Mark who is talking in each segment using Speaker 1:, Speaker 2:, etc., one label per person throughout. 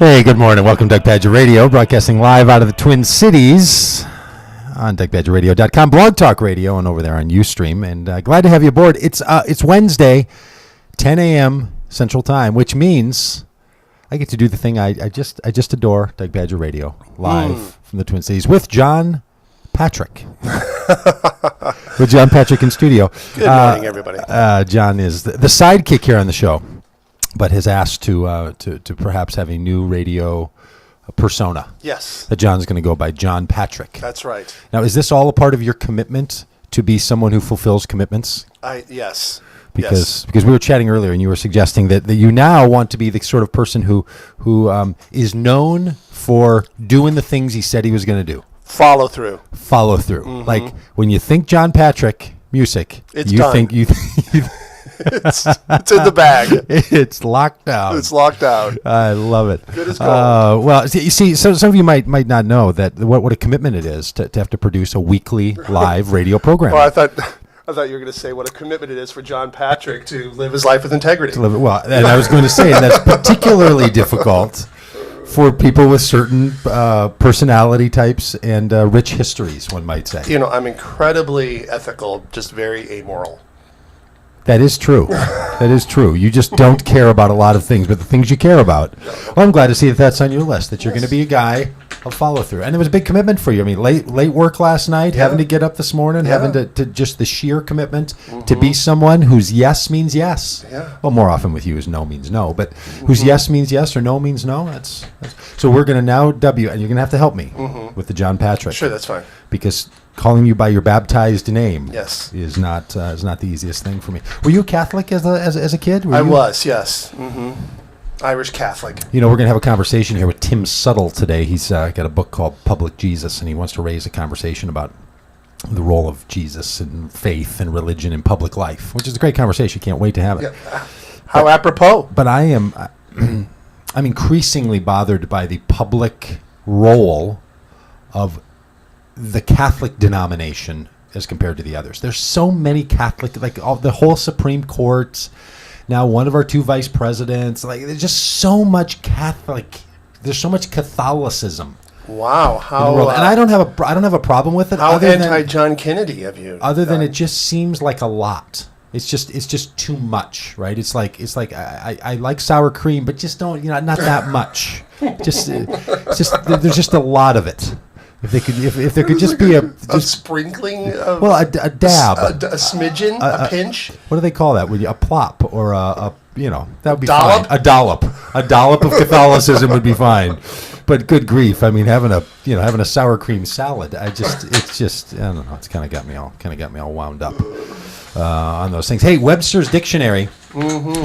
Speaker 1: Hey, good morning. Welcome to Doug Pagitt Radio, broadcasting live out of the Twin Cities on DougPagittRadio.com, Blog Talk Radio, and over there on Ustream. And glad to have you aboard. It's Wednesday, 10 a.m. Central Time, which means I get to do the thing I just adore, Doug Pagitt Radio, live from the Twin Cities with John Patrick. With John Patrick in studio.
Speaker 2: Good morning, everybody.
Speaker 1: John is the sidekick here on the show, but has asked to perhaps have a new radio persona.
Speaker 2: Yes.
Speaker 1: That John's going to go by John Patrick.
Speaker 2: That's right.
Speaker 1: Now, is this all a part of your commitment to be someone who fulfills commitments?
Speaker 2: Yes.
Speaker 1: Because we were chatting earlier, and you were suggesting that you now want to be the sort of person who is known for doing the things he said he was going to do.
Speaker 2: Follow through.
Speaker 1: Mm-hmm. Like when you think John Patrick music,
Speaker 2: it's
Speaker 1: you
Speaker 2: done.
Speaker 1: think you.
Speaker 2: It's in the bag.
Speaker 1: It's locked down.
Speaker 2: It's locked down.
Speaker 1: I love it.
Speaker 2: Good as gold.
Speaker 1: Well, you see, some of you might not know that what a commitment it is to have to produce a weekly live radio program.
Speaker 2: Well, I thought you were going to say what a commitment it is for John Patrick to live his life with integrity.
Speaker 1: Well, and I was going to say, and that's particularly difficult for people with certain personality types and rich histories, one might say.
Speaker 2: You know, I'm incredibly ethical, just very amoral.
Speaker 1: That is true. That is true. You just don't care about a lot of things, but the things you care about. Well, I'm glad to see that that's on your list, that you're going to be a guy of follow through. And it was a big commitment for you. I mean, late work last night, having to get up this morning, having to just the sheer commitment to be someone whose yes means yes.
Speaker 2: Yeah.
Speaker 1: Well, more often with you is no means no, but whose yes means yes or no means no. That's so we're going to now and you're going to have to help me with the John Patrick.
Speaker 2: Sure, that's fine.
Speaker 1: Because calling you by your baptized name is not the easiest thing for me. Were you Catholic as a kid?
Speaker 2: I was, yes. Irish Catholic.
Speaker 1: You know, we're going to have a conversation here with Tim Suttle today. He's got a book called Public Jesus, and he wants to raise a conversation about the role of Jesus and faith and religion in public life, which is a great conversation. Can't wait to have it.
Speaker 2: Yeah. How apropos.
Speaker 1: But I'm increasingly bothered by the public role of the Catholic denomination as compared to the others. There's so many Catholic, like the whole Supreme Court. Now, one of our two vice presidents, like there's just so much Catholic. There's so much Catholicism.
Speaker 2: Wow, how?
Speaker 1: And I don't have a problem with it.
Speaker 2: How anti-John Kennedy of you?
Speaker 1: Other than it just seems like a lot. It's just too much, right? It's like I like sour cream, but just don't not that much. It's just there's just a lot lot of it. If there could just be a
Speaker 2: sprinkling of
Speaker 1: a dab,
Speaker 2: a smidgen, a pinch.
Speaker 1: What do they call that? Would you a plop or that would be
Speaker 2: dollop?
Speaker 1: Fine. A dollop of Catholicism would be fine. But good grief, I mean, having a sour cream salad, I don't know. It's kind of got me all wound up on those things. Hey, Webster's Dictionary.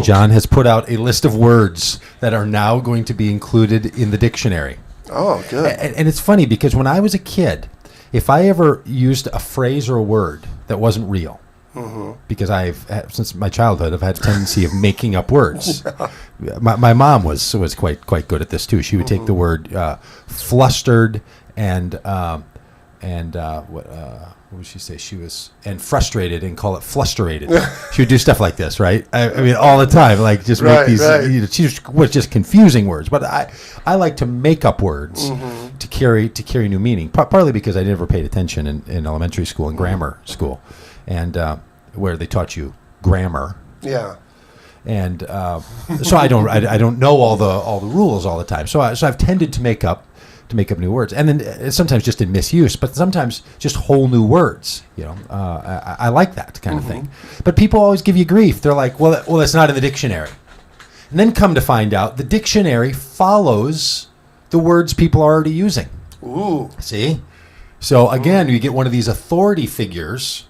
Speaker 1: John has put out a list of words that are now going to be included in the dictionary.
Speaker 2: Oh, good.
Speaker 1: And it's funny because when I was a kid, if I ever used a phrase or a word that wasn't real, because since my childhood, I've had a tendency of making up words. My mom was quite good at this too. She would take the word flustered and what would she say? She was frustrated and call it flusterated. She would do stuff like this, right? I mean, all the time, like just make these. Right. She was just confusing words, but I like to make up words to carry new meaning. Partly because I never paid attention in elementary school and grammar school, and where they taught you grammar.
Speaker 2: Yeah.
Speaker 1: And so I don't know all the rules all the time. So I've tended to make up new words, and then sometimes just in misuse, but sometimes just whole new words. I like that kind of thing. But people always give you grief. They're like, well, it's not in the dictionary. And then come to find out, the dictionary follows the words people are already using.
Speaker 2: Ooh.
Speaker 1: See? So again, you get one of these authority figures.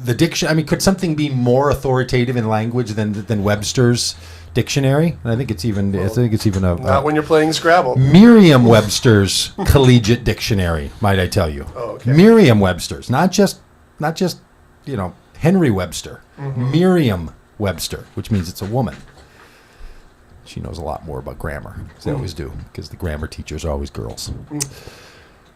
Speaker 1: The diction. I mean, could something be more authoritative in language than Webster's dictionary? And I think it's even. I think it's even
Speaker 2: not when you're playing Scrabble.
Speaker 1: Merriam-Webster's collegiate dictionary, might I tell you?
Speaker 2: Oh, okay.
Speaker 1: Merriam-Webster's, not just Henry Webster. Merriam-Webster, which means it's a woman. She knows a lot more about grammar. They always do, because the grammar teachers are always girls.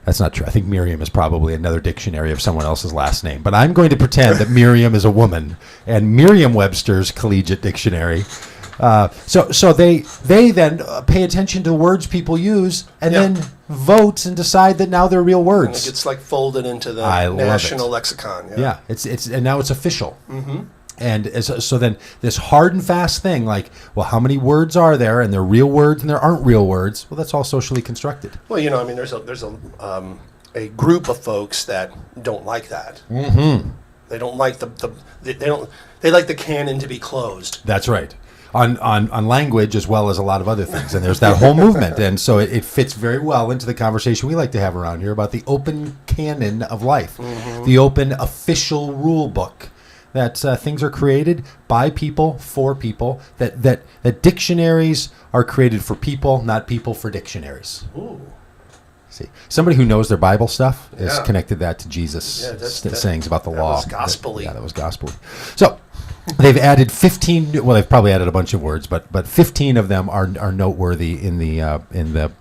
Speaker 1: That's not true. I think Miriam is probably another dictionary of someone else's last name. But I'm going to pretend that Miriam is a woman. And Merriam-Webster's collegiate dictionary So they then pay attention to the words people use and
Speaker 2: Yeah.
Speaker 1: then vote and decide that now they're real
Speaker 2: And
Speaker 1: words.
Speaker 2: it gets like folded into the
Speaker 1: I love
Speaker 2: national
Speaker 1: it.
Speaker 2: lexicon.
Speaker 1: Yeah, it's and now it's official. Mm-hmm. And so then this hard and fast thing, like, well, how many words are there, and they're real words and there aren't real words? Well, that's all socially constructed.
Speaker 2: Well, I mean, there's a group of folks that don't like that. Mm-hmm. They don't like they like the canon to be closed.
Speaker 1: That's right. On language as well as a lot of other things. And there's that whole movement. And so it fits very well into the conversation we like to have around here about the open canon of life, the open official rule book. That things are created by people, for people, that dictionaries are created for people, not people for dictionaries.
Speaker 2: Ooh.
Speaker 1: See, somebody who knows their Bible stuff has
Speaker 2: Yeah.
Speaker 1: connected that to Jesus' sayings about the
Speaker 2: that
Speaker 1: law.
Speaker 2: was gospel-y.
Speaker 1: Yeah, that was gospel. So they've added 15. Well, they've probably added a bunch of words, but 15 of them are noteworthy in the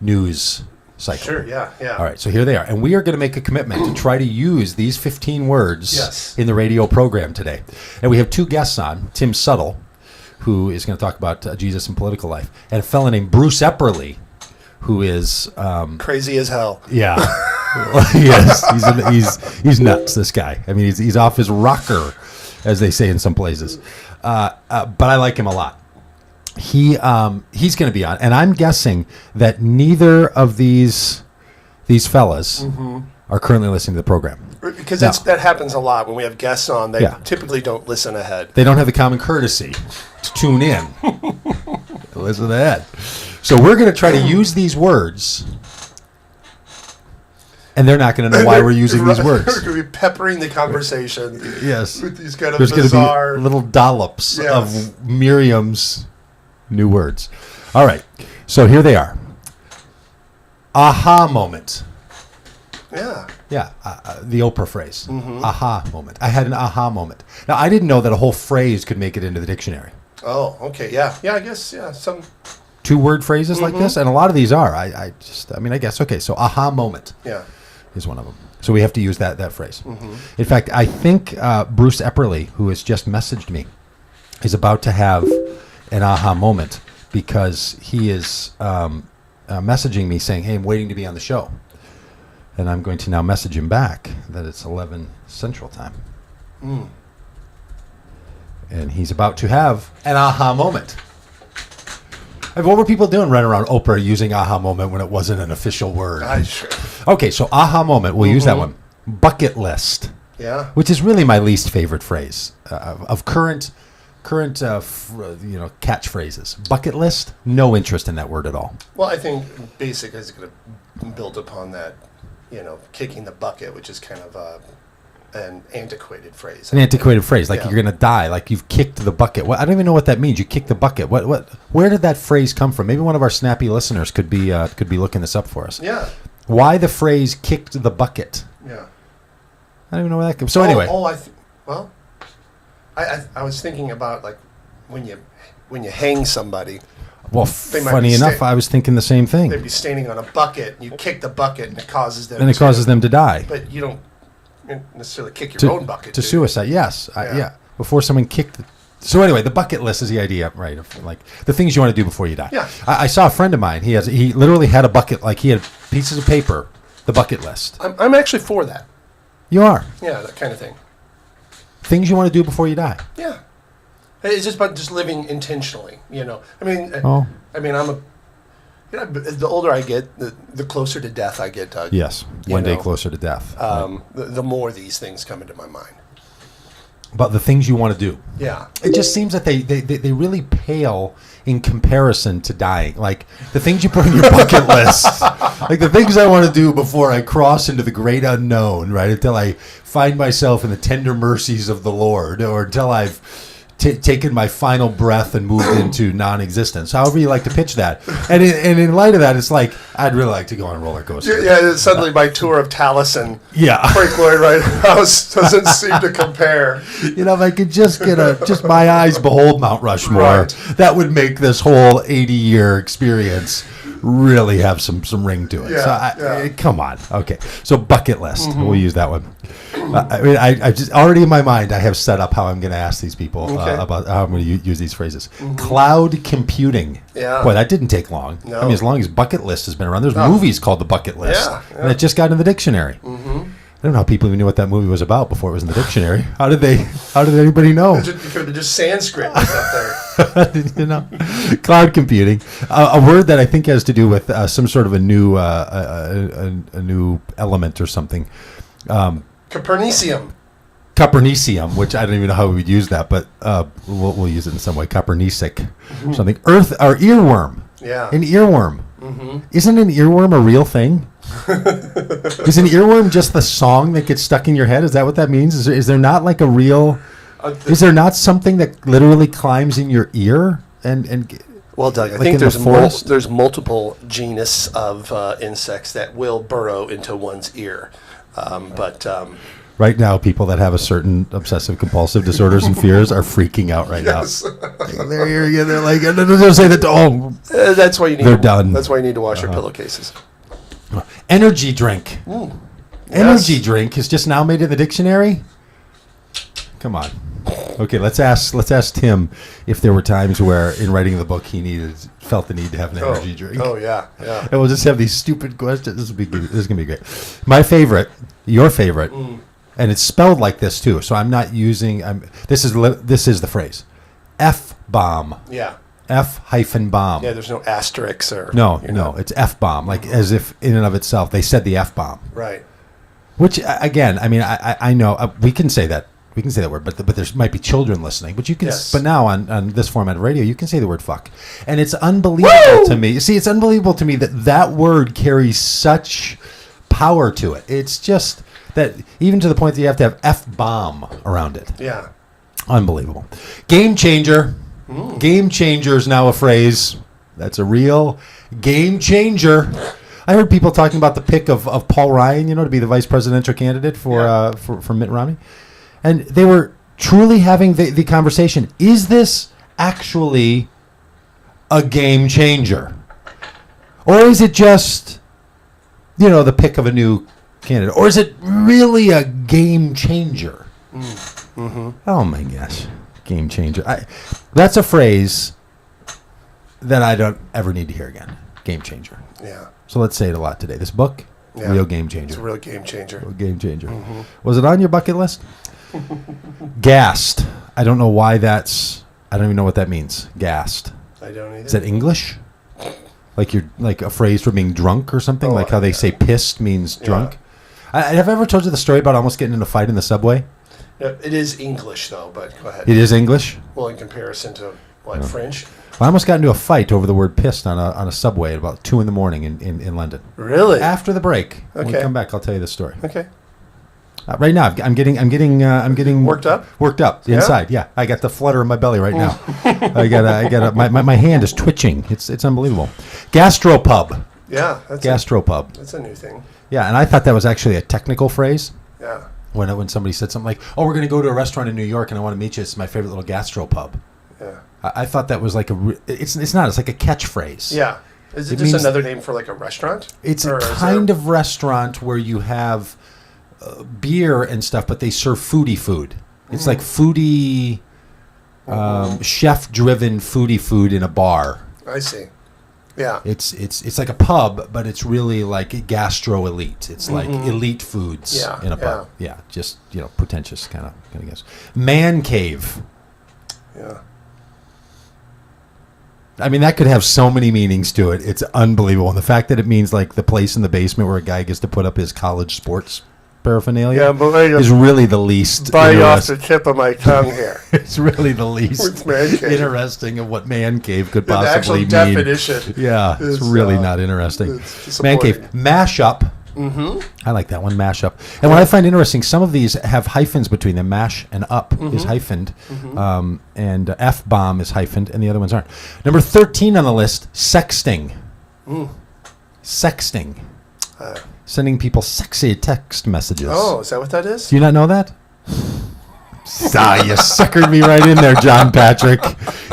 Speaker 1: news cycle.
Speaker 2: Sure. Yeah. Yeah.
Speaker 1: All right, so here they are. And we are going to make a commitment to try to use these 15 words
Speaker 2: Yes.
Speaker 1: in the radio program today. And we have two guests on, Tim Suttle, who is going to talk about Jesus and political life, and a fellow named Bruce Epperly, who is...
Speaker 2: Crazy as hell.
Speaker 1: yeah. Yes, he's nuts, this guy. I mean, he's off his rocker, as they say in some places. But I like him a lot. He's going to be on, and I'm guessing that neither of these fellas are currently listening to the program.
Speaker 2: Because
Speaker 1: No.
Speaker 2: that happens a lot when we have guests on. They
Speaker 1: Yeah.
Speaker 2: typically don't listen ahead.
Speaker 1: They don't have the common courtesy to tune in. Listen to that. So we're going to try to use these words, and they're not going to know why we're using these
Speaker 2: We're
Speaker 1: words.
Speaker 2: going to be peppering the conversation
Speaker 1: Yes.
Speaker 2: with these kind of
Speaker 1: There's going to
Speaker 2: bizarre...
Speaker 1: be little dollops
Speaker 2: Yes.
Speaker 1: of Miriam's new words. All right. So here they are. Aha moment.
Speaker 2: Yeah.
Speaker 1: Yeah, the Oprah phrase. Aha moment. I had an aha moment. Now, I didn't know that a whole phrase could make it into the dictionary.
Speaker 2: Oh, okay. Yeah. Yeah, I guess, yeah.
Speaker 1: Two-word phrases like this, and a lot of these are. I guess, okay, so aha moment
Speaker 2: Yeah.
Speaker 1: is one of them. So we have to use that phrase. In fact, I think Bruce Epperly, who has just messaged me, is about to have an aha moment because he is messaging me saying, hey, I'm waiting to be on the show. And I'm going to now message him back that it's 11 Central Time. And he's about to have an aha moment. I mean, what were people doing running around Oprah using aha moment when it wasn't an official word?
Speaker 2: Sure.
Speaker 1: Okay, so aha moment, we'll use that one. Bucket
Speaker 2: Yeah.
Speaker 1: which is really my least favorite phrase of current catchphrases. Bucket list, no interest in that word at all.
Speaker 2: Well, I think basic is going to build upon that, kicking the bucket, which is kind of an antiquated phrase.
Speaker 1: An antiquated phrase, like
Speaker 2: Yeah.
Speaker 1: you're going to die, like you've kicked the bucket. I don't even know what that means. You kicked the bucket. Where did that phrase come from? Maybe one of our snappy listeners could be looking this up for us.
Speaker 2: Yeah.
Speaker 1: Why the phrase "kicked the bucket"?
Speaker 2: Yeah.
Speaker 1: I don't even know where that comes. So anyway,
Speaker 2: I was thinking about like when you hang somebody,
Speaker 1: well,
Speaker 2: they might
Speaker 1: funny
Speaker 2: be
Speaker 1: enough, I was thinking the same thing.
Speaker 2: they'd be standing on a bucket, and you kick the bucket, and it causes them.
Speaker 1: And it causes them to die.
Speaker 2: But you don't necessarily kick your own bucket.
Speaker 1: To
Speaker 2: do you?
Speaker 1: suicide. Yes,
Speaker 2: Yeah.
Speaker 1: before someone kicked. So anyway, the bucket list is the idea, right? Of like the things you want to do before you die.
Speaker 2: Yeah.
Speaker 1: I saw a friend of mine. He literally had a bucket, like he had pieces of paper, the bucket list.
Speaker 2: I'm actually for that.
Speaker 1: You are
Speaker 2: Yeah, that kind of thing.
Speaker 1: things you want to do before you die.
Speaker 2: Yeah. It's just about just living intentionally. I mean,
Speaker 1: Oh.
Speaker 2: the older I get, the closer to death I get, Doug.
Speaker 1: Yes,
Speaker 2: You
Speaker 1: one day
Speaker 2: know,
Speaker 1: closer to death.
Speaker 2: The more these things come into my mind.
Speaker 1: But the things you want to do.
Speaker 2: Yeah.
Speaker 1: It just seems that they really pale in comparison to dying. Like the things you put on your bucket list, like the things I want to do before I cross into the great unknown, right? Until I find myself in the tender mercies of the Lord, or until I've taken my final breath and moved into non-existence. However you like to pitch that. And in light of that, it's like, I'd really like to go on a roller coaster.
Speaker 2: Yeah, suddenly my tour of Taliesin,
Speaker 1: Yeah.
Speaker 2: Frank Lloyd Wright House doesn't seem to compare.
Speaker 1: If I could just get just my eyes behold Mount Rushmore,
Speaker 2: Right.
Speaker 1: that would make this whole 80-year experience really have some ring to it.
Speaker 2: Yeah,
Speaker 1: So come on. Okay. So bucket list. We'll use that one. I mean, I just already in my mind, I have set up how I'm going to ask these people about how I'm going to use these phrases. Cloud computing.
Speaker 2: Yeah.
Speaker 1: Boy, that didn't take long.
Speaker 2: No.
Speaker 1: I mean, as long as bucket list has been around, there's movies called The Bucket List.
Speaker 2: Yeah, yeah.
Speaker 1: And it just got in the dictionary. I don't know how people even knew what that movie was about before it was in the dictionary. How did anybody know?
Speaker 2: It could have just Sanskrit was up there.
Speaker 1: You know, cloud computing, a word that I think has to do with some sort of a new element or something.
Speaker 2: Copernicium.
Speaker 1: Copernicium, which I don't even know how we would use that, but we'll use it in some way. Copernicic, something. Earth or earworm.
Speaker 2: Yeah.
Speaker 1: An earworm. Isn't an earworm a real thing? Is an earworm just the song that gets stuck in your head? Is that what that means? Is there not like a real? Is there not something that literally climbs in your ear and?
Speaker 2: Well, Doug, I
Speaker 1: like
Speaker 2: think
Speaker 1: in the
Speaker 2: there's multiple genus of insects that will burrow into one's ear, but.
Speaker 1: Right now, people that have a certain obsessive compulsive disorders and fears are freaking out right now. They're here again. They're like, they'll say that. Oh,
Speaker 2: that's why you need.
Speaker 1: They're done.
Speaker 2: That's why you need to wash your pillowcases.
Speaker 1: Energy drink. Energy drink is just now made in the dictionary. Come on. Okay, let's ask Tim if there were times where in writing the book he felt the need to have an energy drink.
Speaker 2: Oh yeah.
Speaker 1: And we'll just have these stupid questions. This is gonna be great. My favorite, your favorite. And it's spelled like this too, so I'm not using. This is the phrase, F-bomb.
Speaker 2: Yeah.
Speaker 1: F-bomb.
Speaker 2: Yeah. There's no asterisks or.
Speaker 1: No, it's F-bomb, like as if in and of itself they said the F-bomb.
Speaker 2: Right.
Speaker 1: Which again, I mean, I know we can say that word, but there might be children listening. But you can.
Speaker 2: Yes.
Speaker 1: But now on this format of radio, you can say the word fuck, and it's unbelievable to me. See, it's unbelievable to me that word carries such power to it. It's just. That even to the point that you have to have F-bomb around it.
Speaker 2: Yeah.
Speaker 1: Unbelievable. Game changer. Game changer is now a phrase. That's a real game changer. I heard people talking about the pick of Paul Ryan, to be the vice presidential candidate for Mitt Romney. And they were truly having the conversation. Is this actually a game changer? Or is it just, the pick of a new candidate, or is it really a game changer? Oh my gosh, game changer! That's a phrase that I don't ever need to hear again. Game changer.
Speaker 2: Yeah.
Speaker 1: So let's say it a lot today. This book, real game changer.
Speaker 2: It's a real game changer.
Speaker 1: Real game changer. Was it on your bucket list? Gassed. I don't know why that's. I don't even know what that means. Gassed.
Speaker 2: I don't either.
Speaker 1: Is that English? Like you're like a phrase for being drunk or something? Like how they say pissed means drunk? Have I ever told you the story about almost getting in a fight in the subway?
Speaker 2: Yeah, it is English, though, but go ahead.
Speaker 1: It is English?
Speaker 2: Well, in comparison to, French?
Speaker 1: Well, I almost got into a fight over the word pissed on a subway at about 2 a.m. in London.
Speaker 2: Really?
Speaker 1: After the break.
Speaker 2: Okay.
Speaker 1: When we come back, I'll tell you the story.
Speaker 2: Okay.
Speaker 1: Right now, I'm getting
Speaker 2: worked up.
Speaker 1: Worked up inside. Yeah, I got the flutter in my belly right now. I got my hand is twitching. It's unbelievable. Gastropub.
Speaker 2: Yeah,
Speaker 1: Gastropub.
Speaker 2: That's a new thing.
Speaker 1: Yeah, and I thought that was actually a technical phrase.
Speaker 2: Yeah.
Speaker 1: When somebody said something like, "Oh, we're going to go to a restaurant in New York, and I want to meet you. It's my favorite little gastropub."
Speaker 2: Yeah.
Speaker 1: I thought that was like it's not. It's like a catchphrase.
Speaker 2: Yeah. Is it just another name for like a restaurant?
Speaker 1: It's a kind of restaurant where you have beer and stuff, but they serve foodie food. It's like foodie, chef-driven foodie food in a bar.
Speaker 2: I see. Yeah.
Speaker 1: It's like a pub, but it's really like gastro elite. It's like elite foods in a pub. Yeah, just pretentious kind of guess. Man cave.
Speaker 2: Yeah.
Speaker 1: I mean, that could have so many meanings to it. It's unbelievable. And the fact that it means like the place in the basement where a guy gets to put up his college sports paraphernalia is really the least
Speaker 2: off the tip of my tongue here.
Speaker 1: It's really the least interesting of what man cave could possibly mean.
Speaker 2: The actual definition.
Speaker 1: Yeah, it's really not interesting. Man cave. Mashup. I like that one, mashup. And what I find interesting, some of these have hyphens between them. Mash and up is hyphened, and F-bomb is hyphened, and the other ones aren't. Number 13 on the list, sexting. Sexting. Sending people sexy text messages.
Speaker 2: Oh, is that what that is?
Speaker 1: Do you not know that? You suckered me right in there, John Patrick.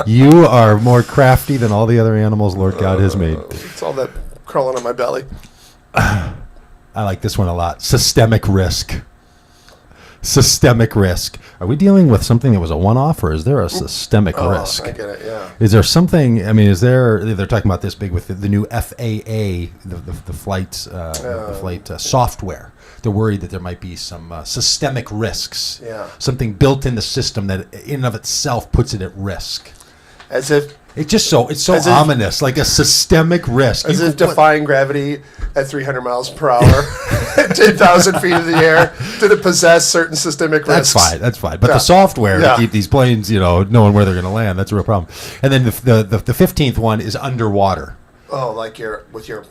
Speaker 1: You are more crafty than all the other animals Lord God has made.
Speaker 2: It's all that crawling on my belly.
Speaker 1: I like this one a lot. Systemic risk. Systemic risk. Are we dealing with something that was a one-off, or is there a systemic risk?
Speaker 2: I get it, yeah.
Speaker 1: Is there something, I mean, they're talking about this big with the new FAA, the flight software. They're worried that there might be some systemic risks.
Speaker 2: Yeah.
Speaker 1: Something built in the system that in and of itself puts it at risk.
Speaker 2: As if...
Speaker 1: It's so ominous, like a systemic risk.
Speaker 2: As if defying gravity at 300 miles per hour, 10,000 feet in the air, did it possess certain systemic risks?
Speaker 1: That's fine. But the software to keep these planes, knowing where they're going to land, that's a real problem. And then the 15th one is underwater.
Speaker 2: Oh, like with your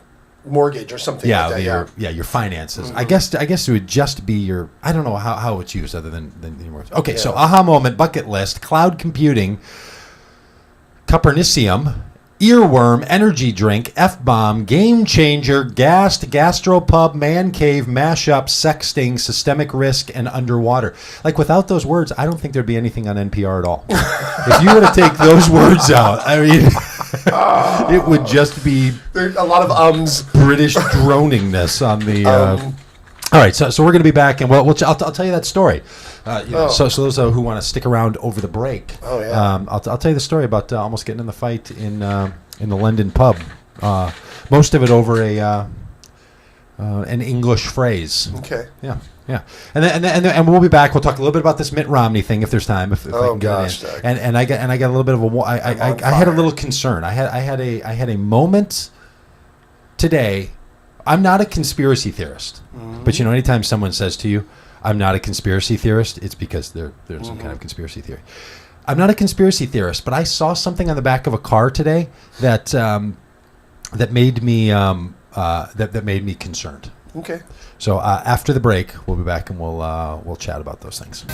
Speaker 2: mortgage or something like that.
Speaker 1: Your finances. Mm-hmm. I guess it would just be your, I don't know how it's used other than your mortgage. Okay, so aha moment, bucket list, cloud computing, Copernicium, earworm, energy drink, F-bomb, game changer, gassed, gastropub, man cave, mashup, sexting, systemic risk, and underwater. Like, without those words, I don't think there'd be anything on NPR at all. If you were to take those words out, I mean, it would just be
Speaker 2: there's a lot of ums,
Speaker 1: British droningness on the. All right, so we're going to be back, and I'll tell you that story. So those who want to stick around over the break, I'll tell you the story about almost getting in the fight in the London pub. Most of it over an English phrase.
Speaker 2: Okay.
Speaker 1: Yeah. And we'll be back. We'll talk a little bit about this Mitt Romney thing if there's time. If I can get it in. And I got a little bit of I had a little concern. I had a moment today. I'm not a conspiracy theorist, but anytime someone says to you, "I'm not a conspiracy theorist," it's because there's some kind of conspiracy theory. I'm not a conspiracy theorist, but I saw something on the back of a car today that made me that made me concerned.
Speaker 2: Okay.
Speaker 1: So after the break, we'll be back and we'll chat about those things.